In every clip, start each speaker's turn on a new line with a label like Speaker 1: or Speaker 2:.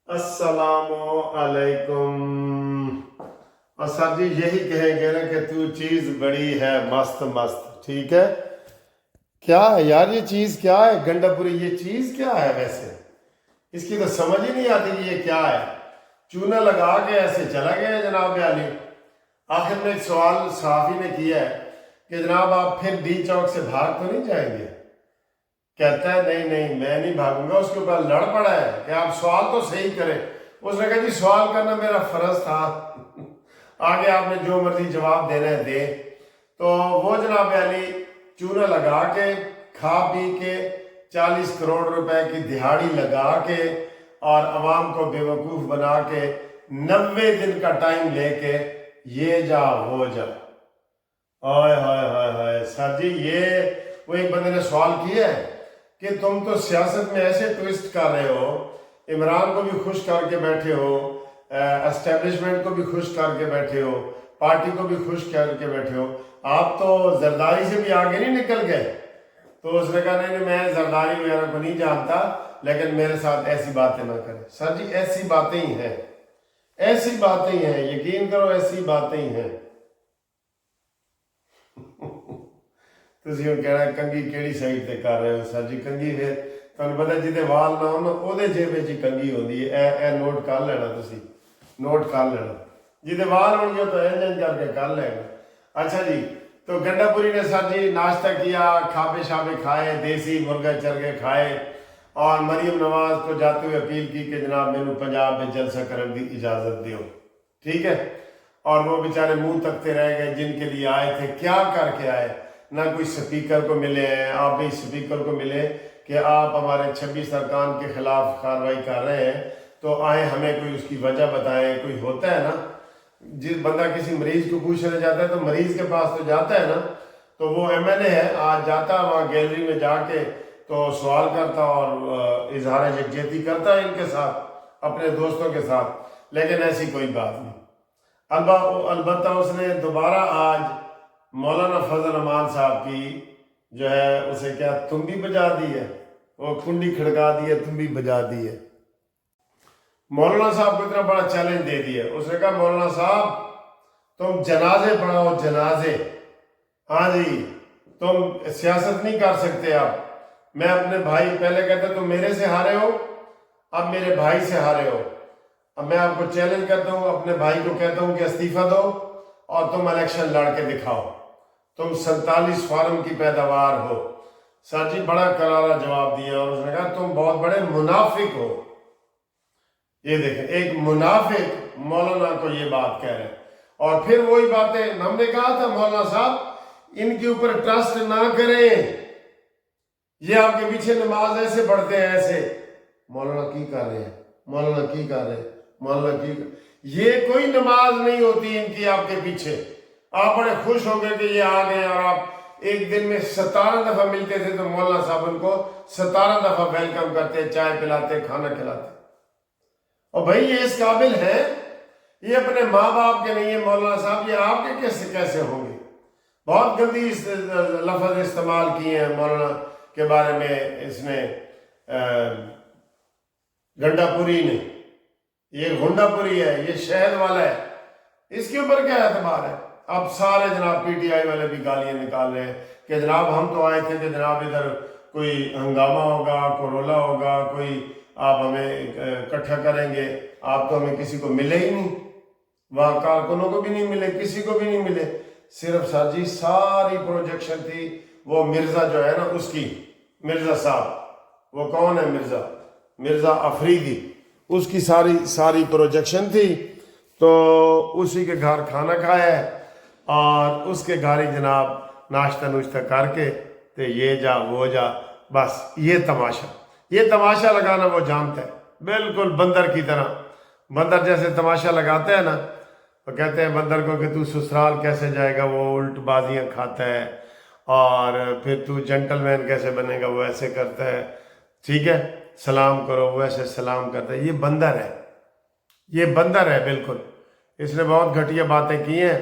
Speaker 1: अस्सलाम अलैकुम। और सर जी यही कहेंगे ना कि तू चीज़ बड़ी है मस्त मस्त, ठीक है। क्या है यार ये चीज़, क्या है गंडापुरी, ये चीज़ क्या है वैसे? इसकी तो समझ ही नहीं आती कि ये क्या है। चूना लगा के ऐसे चला गया जनाब आली। आखिर में एक सवाल सहाफ़ी ने किया है कि जनाब आप फिर डी चौक से भाग तो नहीं जाएंगे? कहता है नहीं नहीं मैं नहीं भागूंगा। उसके ऊपर लड़ पड़ा है कि आप सवाल तो सही करें। उसने कहा जी सवाल करना मेरा फर्ज था आगे आपने जो मर्जी जवाब देना है दे। तो वो जनाब अली चूना लगा के खा पी के 40 करोड़ रुपए की दिहाड़ी लगा के और अवाम को बेवकूफ़ बना के 90 दिन का टाइम लेके ये जा वो जा। हाय हाय हाय हाय सर जी, ये वो एक बंदे ने सवाल किया है कि तुम तो सियासत में ऐसे ट्विस्ट कर रहे हो, इमरान को भी खुश करके बैठे हो, एस्टेब्लिशमेंट को भी खुश करके बैठे हो, पार्टी को भी खुश करके बैठे हो, आप तो जरदारी से भी आगे नहीं निकल गए। तो उसने कहा नहीं मैं जरदारी वगैरह को नहीं जानता, लेकिन मेरे साथ ऐसी बातें ना करें। सर जी ऐसी बातें ही हैं, ऐसी बातें ही हैं, यकीन करो ऐसी बातें ही हैं। ਤੁਸੀਂ ਹੁਣ ਕਹਿਣਾ ਕੰਗੀ ਕਿਹੜੀ ਸਾਈਡ ਤੇ ਕਰ ਰਹੇ ਹੋ ਸਰ ਜੀ? ਕੰਗੀ ਫਿਰ ਤੁਹਾਨੂੰ ਪਤਾ ਜਿਹਦੇ ਵਾਲ ਨਾ ਹੋਣ ਉਹਦੇ ਜੇਬ ਵਿੱਚ ਹੀ ਕੰਗੀ ਹੁੰਦੀ ਹੈ। ਇਹ ਨੋਟ ਕਰ ਲੈਣਾ, ਤੁਸੀਂ ਨੋਟ ਕਰ ਲੈਣਾ। ਜਿਹਦੇ ਵਾਲ होंगे तो इंजन करके कर लेगा। अच्छा जी, तो गंडापुरी ने सर जी नाश्ता किया, खाबे शाबे खाए, देसी मुर्गा चरगे खाए और मरीम नवाज को जाते हुए अपील की कि जनाब मैनू पंजाब में जलसा करने की इजाज़त दो, ठीक है। और वो बेचारे मुंह तकते रह गए, जिनके लिए आए थे क्या करके आए। ना कोई स्पीकर को मिले हैं, आप भी स्पीकर को मिले कि आप हमारे 26 अरकान के खिलाफ कार्रवाई कर रहे हैं तो आए हमें कोई उसकी वजह बताएं। कोई होता है ना, जिस बंदा किसी मरीज को पूछने जाता है तो मरीज के पास तो जाता है ना, तो वो MLA है, आज जाता वहाँ गैलरी में जाके तो सवाल करता और इजहार यकजहती करता है इनके साथ, अपने दोस्तों के साथ। लेकिन ऐसी कोई बात नहीं। अलबत्ता उसने दोबारा आज मौलाना फजल अमान साहब की जो है उसे क्या तुम भी बजा दी है, वो कुंडी खड़का दी है, तुम भी बजा दी है। मौलाना साहब को इतना बड़ा चैलेंज दे दिया। उसने कहा मौलाना साहब तुम जनाजे पढ़ाओ, जनाजे। हाँ जी, तुम सियासत नहीं कर सकते आप। मैं अपने भाई, पहले कहते तुम मेरे से हारे हो, अब मेरे भाई से हारे हो। अब मैं आपको चैलेंज करता हूँ, अपने भाई को कहता हूँ कि इस्तीफा दो और तुम इलेक्शन लड़ के दिखाओ। तुम 47 फार्म की पैदावार हो। सर जी बड़ा करारा जवाब दिया और उसने कहा तुम बहुत बड़े मुनाफिक हो। ये देखें, एक मुनाफिक मौलाना को ये बात कह रहे हैं। और फिर वही बातें हमने कहा था मौलाना साहब इनके ऊपर ट्रस्ट ना करें, ये आपके पीछे नमाज ऐसे पढ़ते हैं ऐसे। मौलाना की कर रहे हैं, मौलाना की कर रहे हैं, मौलाना की। ये कोई नमाज नहीं होती इनकी आपके पीछे। आप बड़े खुश हो गए कि ये आ गए और आप एक दिन में 17 दफा मिलते थे तो मौलाना साहब उनको 17 दफा वेलकम करते, चाय पिलाते, खाना खिलाते। और भाई ये इस काबिल है, ये अपने माँ बाप के नहीं है मौलाना साहब, ये आपके कैसे कैसे होंगे? बहुत गंदी लफ्ज इस्तेमाल किए हैं मौलाना के बारे में इसने, गंडापुरी ने। ये गुंडापुरी है, ये शहद वाला है, इसके ऊपर क्या एतबार है? अब सारे जनाब PTI वाले भी गालियां निकाल रहे हैं कि जनाब हम तो आए थे कि जनाब इधर कोई हंगामा होगा, कोरोला होगा, कोई आप हमें इकट्ठा करेंगे। आप तो हमें किसी को मिले ही नहीं, वहाँ कारकुनों को भी नहीं मिले, किसी को भी नहीं मिले। सिर्फ सर जी सारी प्रोजेक्शन थी वो मिर्जा जो है ना उसकी, मिर्जा साहब, वो कौन है मिर्जा अफरीदी, उसकी सारी प्रोजेक्शन थी। तो उसी के घर खाना खाया है और उसके घर ही जनाब नाश्ता नुश्ता करके तो ये जा वो जा, बस ये तमाशा लगाना वो जानता है, बिल्कुल बंदर की तरह। बंदर जैसे तमाशा लगाते हैं ना, तो कहते हैं बंदर को कि तू ससुराल कैसे जाएगा, वो उल्ट बाजियाँ खाता है, और फिर तू जेंटलमैन कैसे बनेगा, वो ऐसे करता है, ठीक है, सलाम करो वो ऐसे सलाम करता है। ये बंदर है, ये बंदर है बिल्कुल। इसने बहुत घटिया बातें की हैं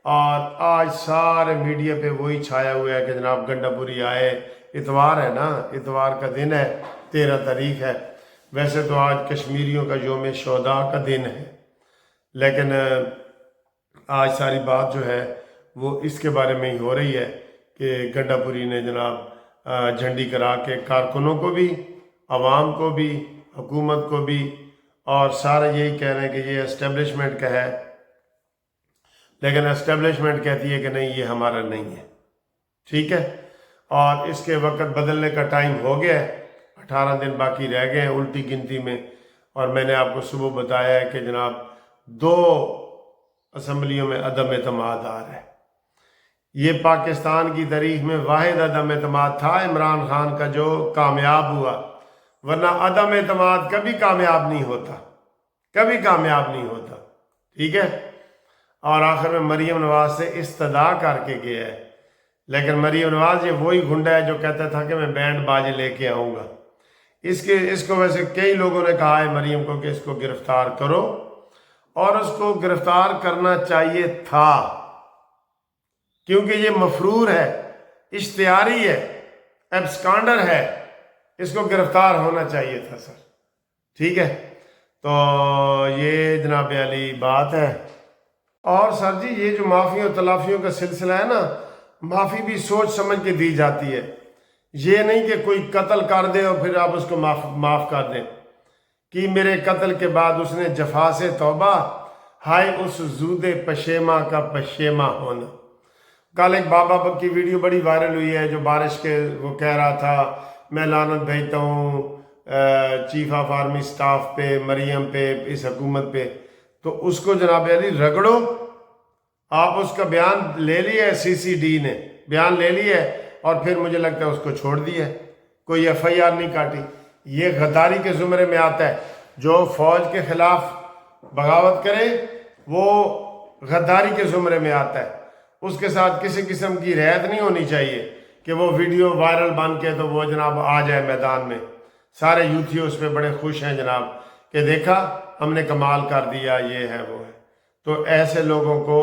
Speaker 1: और आज सारे मीडिया पे वही छाया हुआ है कि जनाब गंडापुरी आए। इतवार है ना, इतवार का दिन है, 13 तारीख है। ویسے تو آج کشمیریوں کا یوم شہداء کا دن ہے، لیکن آج ساری بات جو ہے وہ اس کے بارے میں ہی ہو رہی ہے کہ گنڈا پوری نے جناب جھنڈی کرا کے کارکنوں کو بھی، عوام کو بھی، حکومت کو بھی، اور سارے یہی کہہ رہے ہیں کہ یہ اسٹیبلشمنٹ کا ہے، لیکن اسٹیبلشمنٹ کہتی ہے کہ نہیں یہ ہمارا نہیں ہے، ٹھیک ہے۔ اور اس کے وقت بدلنے کا ٹائم ہو گیا ہے، 18 دن باقی رہ گئے ہیں الٹی گنتی میں، اور میں نے آپ کو صبح بتایا ہے کہ جناب 2 اسمبلیوں میں عدم اعتماد آ رہا ہے۔ یہ پاکستان کی تاریخ میں واحد عدم اعتماد تھا عمران خان کا جو کامیاب ہوا، ورنہ عدم اعتماد کبھی کامیاب نہیں ہوتا، کبھی کامیاب نہیں ہوتا، ٹھیک ہے۔ اور آخر میں مریم نواز سے استدعا کر کے گیا ہے، لیکن مریم نواز یہ وہی گھنڈا ہے جو کہتا تھا کہ میں بینڈ باجے لے کے آؤں گا۔ اس کو ویسے کئی لوگوں نے کہا ہے مریم کو کہ اس کو گرفتار کرو، اور اس کو گرفتار کرنا چاہیے تھا، کیونکہ یہ مفرور ہے، اشتہاری ہے، ایبسکانڈر ہے، اس کو گرفتار ہونا چاہیے تھا سر، ٹھیک ہے۔ تو یہ جناب علی بات ہے۔ اور سر جی یہ جو معافیوں تلافیوں کا سلسلہ ہے نا، معافی بھی سوچ سمجھ کے دی جاتی ہے، یہ نہیں کہ کوئی قتل کر دے اور پھر آپ اس کو معاف کر دیں کہ میرے قتل کے بعد اس نے جفا سے توبہ، ہائے اس زود پشیماں کا پشیماں ہونا۔ کل ایک بابا کی ویڈیو بڑی وائرل ہوئی ہے جو بارش کے وہ کہہ رہا تھا میں لعنت بھیجتا ہوں چیف آف آرمی سٹاف پہ، مریم پہ، اس حکومت پہ، تو اس کو جناب علی رگڑو۔ آپ اس کا بیان لے لیا ہے، CCD نے بیان لے لیا ہے، اور پھر مجھے لگتا ہے اس کو چھوڑ دیا ہے، کوئی FIR نہیں کاٹی۔ یہ غداری کے زمرے میں آتا ہے، جو فوج کے خلاف بغاوت کرے وہ غداری کے زمرے میں آتا ہے، اس کے ساتھ کسی قسم کی رعایت نہیں ہونی چاہیے کہ وہ ویڈیو وائرل بن کے تو وہ جناب آ جائے میدان میں۔ سارے یوتھی اس پہ بڑے خوش ہیں جناب کہ دیکھا ہم نے کمال کر دیا، یہ ہے وہ ہے۔ تو ایسے لوگوں کو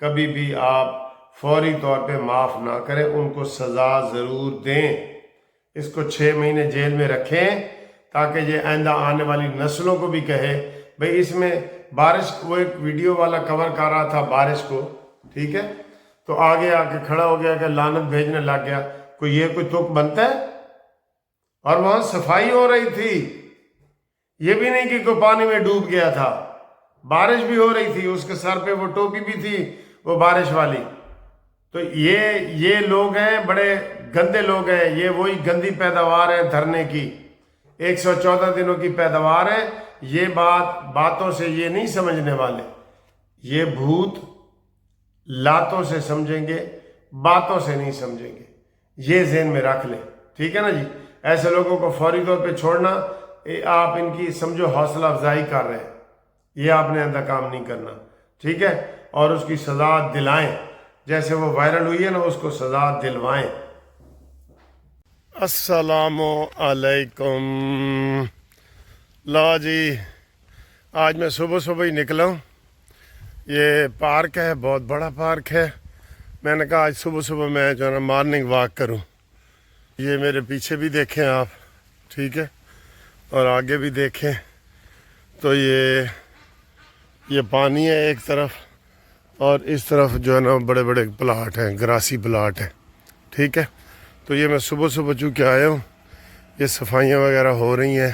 Speaker 1: کبھی بھی آپ فوری طور پہ معاف نہ کریں، ان کو سزا ضرور دیں، اس کو 6 مہینے جیل میں رکھیں تاکہ یہ آئندہ آنے والی نسلوں کو بھی کہے بھئی اس میں بارش، وہ ایک ویڈیو والا کور کر رہا تھا بارش کو، ٹھیک ہے، تو آگے آ کے کھڑا ہو گیا کہ لعنت بھیجنے لگ گیا، کوئی تک بنتا ہے؟ اور وہاں صفائی ہو رہی تھی، یہ بھی نہیں کہ کوئی پانی میں ڈوب گیا تھا، بارش بھی ہو رہی تھی، اس کے سر پہ وہ ٹوپی بھی تھی وہ بارش والی۔ تو یہ لوگ ہیں، بڑے گندے لوگ ہیں، یہ وہی گندی پیداوار ہے دھرنے کی، 114 دنوں کی پیداوار ہے۔ یہ باتوں سے یہ نہیں سمجھنے والے، یہ بھوت لاتوں سے سمجھیں گے، باتوں سے نہیں سمجھیں گے، یہ ذہن میں رکھ لیں، ٹھیک ہے نا جی۔ ایسے لوگوں کو فوری طور پہ چھوڑنا، آپ ان کی سمجھو حوصلہ افزائی کر رہے ہیں، یہ آپ نے اندھا کام نہیں کرنا، ٹھیک ہے، اور اس کی سزا دلائیں، جیسے وہ وائرل ہوئی ہے نا اس کو سزا دلوائیں۔ السلام علیکم۔ لا جی آج میں صبح ہی نکلا ہوں، یہ پارک ہے، بہت بڑا پارک ہے، میں نے کہا آج صبح میں جو ہے نا مارننگ واک کروں۔ یہ میرے پیچھے بھی دیکھیں آپ، ٹھیک ہے، اور آگے بھی دیکھیں تو یہ پانی ہے ایک طرف، اور اس طرف جو ہے نا بڑے بڑے پلاٹ ہیں، گراسی پلاٹ ہیں، ٹھیک ہے۔ تو یہ میں صبح چونکہ آیا ہوں، یہ صفائیاں وغیرہ ہو رہی ہیں،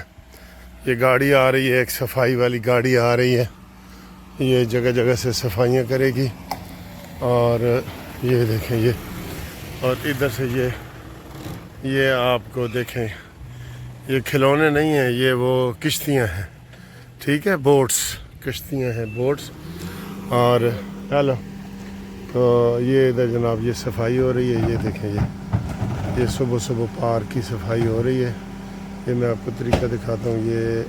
Speaker 1: یہ گاڑی آ رہی ہے، ایک صفائی والی گاڑی آ رہی ہے، یہ جگہ جگہ سے صفائیاں کرے گی، اور یہ دیکھیں یہ، اور ادھر سے یہ آپ کو دیکھیں، یہ کھلونے نہیں ہیں، یہ وہ کشتیاں ہیں، ٹھیک ہے، بوٹس، کشتیاں ہیں، بوٹس، اور ہیلو، تو یہ ادھر جناب یہ صفائی ہو رہی ہے، یہ دیکھیں یہ صبح پارک کی صفائی ہو رہی ہے۔ یہ میں آپ کو طریقہ دکھاتا ہوں،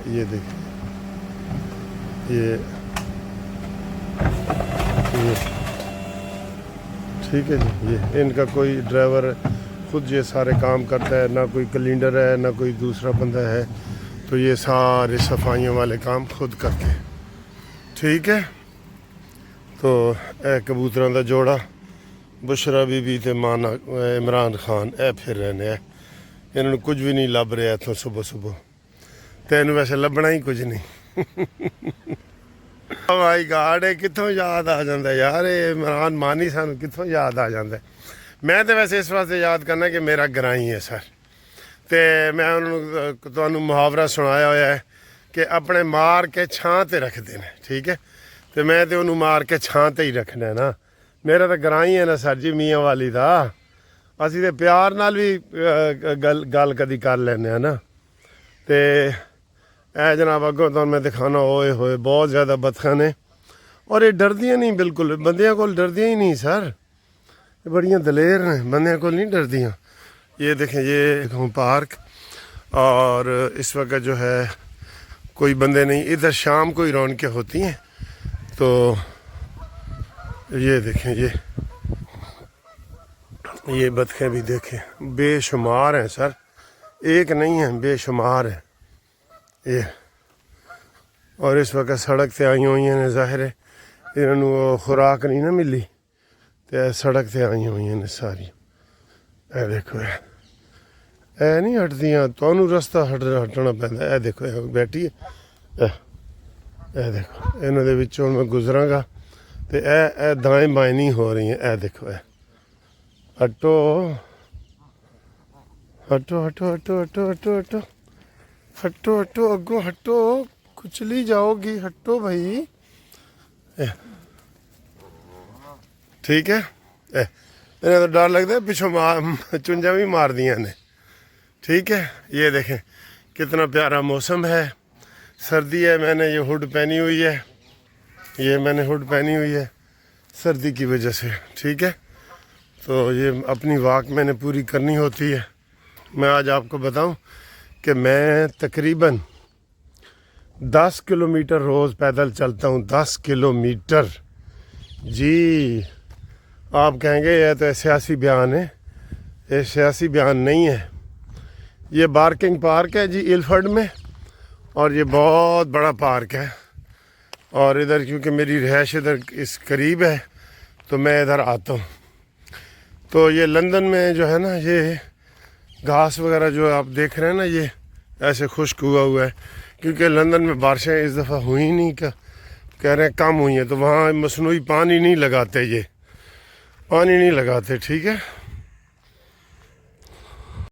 Speaker 1: یہ دیکھیں، یہ ٹھیک ہے جی، یہ ان کا کوئی ڈرائیور خود یہ سارے کام کرتا ہے، نہ کوئی کلینڈر ہے نہ کوئی دوسرا بندہ ہے، تو یہ سارے صفائیوں والے کام خود کرتے ہیں، ٹھیک ہے۔ تو اے کبوتراں دا جوڑا بشرا بی بی تے مانا عمران خان اے پھر رہنے ہیں، انہوں نے کچھ بھی نہیں لب رہا اتوں صبح، ਤੈਨੂੰ ਵੈਸੇ ਲੱਭਣਾ ਹੀ ਕੁਝ ਨਹੀਂ ਓ ਮਾਈ ਗਾਡ ਇਹ ਕਿੱਥੋਂ ਯਾਦ ਆ ਜਾਂਦਾ ਯਾਰ ਇਹ ਇਮਰਾਨ ਮਾਨੀ ਸਾਨੂੰ ਕਿੱਥੋਂ ਯਾਦ ਆ ਜਾਂਦਾ ਮੈਂ ਤਾਂ ਵੈਸੇ ਇਸ ਵਾਸਤੇ ਯਾਦ ਕਰਨਾ ਕਿ ਮੇਰਾ ਗਰਾਈ ਹੈ ਸਰ ਤੇ ਮੈਂ ਉਹਨਾਂ ਨੂੰ ਤੁਹਾਨੂੰ ਮੁਹਾਵਰਾ ਸੁਣਾਇਆ ਹੋਇਆ ਹੈ ਕਿ ਆਪਣੇ ਮਾਰ ਕੇ ਛਾਂ ਤੇ ਰੱਖਦੇ ਨੇ ਠੀਕ ਹੈ ਤੇ ਮੈਂ ਤੇ ਉਹਨੂੰ ਮਾਰ ਕੇ ਛਾਂ ਤੇ ਹੀ ਰੱਖਣਾ ਨਾ ਮੇਰਾ ਤਾਂ ਗਰਾਈ ਹੈ ਨਾ ਸਰ ਜੀ ਮੀਆਂ ਵਾਲੀ ਦਾ ਅਸੀਂ ਤੇ ਪਿਆਰ ਨਾਲ ਵੀ ਗੱਲ ਕਦੀ ਕਰ ਲੈਂਦੇ ਹਾਂ ਨਾ ਤੇ ਇਹ ਜਨਾਬ ਅੱਗੋਂ ਤੁਹਾਨੂੰ ਮੈਂ ਦਿਖਾਣਾ ਹੋਏ ਹੋਏ ਬਹੁਤ ਜ਼ਿਆਦਾ ਬਤਖਾਂ ਨੇ ਔਰ ਇਹ ਡਰਦੀਆਂ ਨਹੀਂ ਬਿਲਕੁਲ ਬੰਦਿਆਂ ਕੋਲ ਡਰਦੀਆਂ ਹੀ ਨਹੀਂ ਸਰ ये बढ़िया दलेर हैं बंदे को नहीं डरती हैं ये देखें ये पार्क और इस वक्त जो है कोई बंदे नहीं इधर शाम को ही रौनकें होती हैं तो ये देखें ये बतखें भी देखें बेशुमार हैं सर एक नहीं है बेशुमार है ये और इस वक्त सड़क से आई हुई हैं ज़ाहिर है इन्होंने वो खुराक नहीं ना मिली ਤੇ ਸੜਕ ਤੇ ਆਈਆਂ ਹੋਈਆਂ ਨੇ ਸਾਰੀ ਇਹ ਦੇਖੋ ਇਹ ਨਹੀਂ ਹਟਦੀਆਂ ਤੁਹਾਨੂੰ ਰਸਤਾ ਹਟਣਾ ਪੈਂਦਾ ਇਹ ਦੇਖੋ ਇਹ ਬੈਠੀ ਹੈ ਇਹ ਦੇਖੋ ਇਹਨਾਂ ਦੇ ਵਿੱਚੋਂ ਮੈਂ ਗੁਜ਼ਰਾਂਗਾ ਤੇ ਇਹ ਦਾएं ਬਾएं ਨਹੀਂ ਹੋ ਰਹੀਆਂ ਇਹ ਦੇਖੋ ਇਹ ਹਟੋ ਹਟੋ ਹਟੋ ਹਟੋ ਹਟੋ ਹਟੋ ਹਟੋ ਹਟੋ ਹਟੋ ਅੱਗੋਂ ਹਟੋ ਕੁਚਲੀ ਜਾਓਗੀ ਹਟੋ ਭਾਈ ठीक है इन्हें तो डर लगता है पिछों चुंजा भी मार दिया ने ठीक है ये देखें कितना प्यारा मौसम है सर्दी है मैंने ये हुड पहनी हुई है ये मैंने हुड पहनी हुई है सर्दी की वजह से ठीक है तो ये अपनी वॉक मैंने पूरी करनी होती है मैं आज आपको बताऊं कि मैं तकरीबन 10 किलोमीटर रोज़ पैदल चलता हूं 10 किलोमीटर जी आप कहेंगे यह तो सियासी बयान है ये सियासी बयान नहीं है ये बार्किंग पार्क है जी इलफर्ड में और ये बहुत बड़ा पार्क है और इधर क्योंकि मेरी रिहाइश इधर इस करीब है तो मैं इधर आता हूँ तो ये लंदन में जो है ना ये घास वगैरह जो आप देख रहे हैं ना ये ऐसे खुश्क हुआ है क्योंकि लंदन में बारिशें इस दफ़ा हुई नहीं कह रहे हैं कम हुई हैं तो वहाँ मसनूई पानी नहीं लगाते ये पानी नहीं लगाते ठीक है